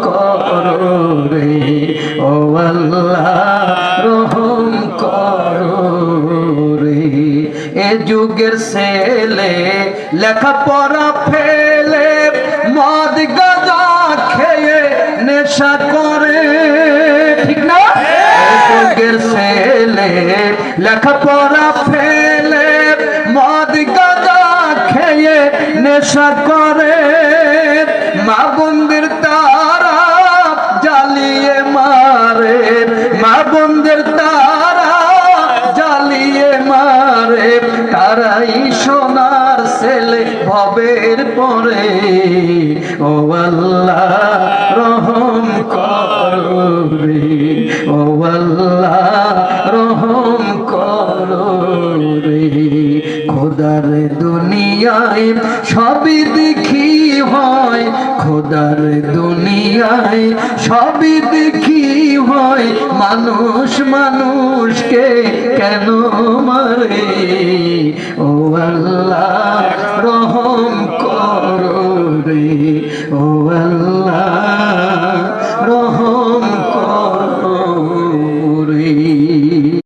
করো রে ও আল্লাহ রহম করো রে। এ যুগের ছেলে লেখাপড়া ফেলে মদ গাঁজা খেয়ে নেশা করে, ঠিক না? এ যুগের ছেলে লেখাপড়া ফেলে মদ গাঁজা খেয়ে নেশা করে, মা বোনদের তারা জ্বালিয়ে মারে, মা বোনদের তারা জ্বালিয়ে মারে, তারাই সোনার ছেলে ভবের পরে। ও আল্লাহ রহম করো রে ও আল্লাহ রহম করো রে। খোদার দুনিয়ায় সবই দেখি হয়, খোদার দুনিয়ায় সবই দেখি হয়, মানুষ মানুষকে কেন মারে? ও আল্লাহ রহম করো রে ও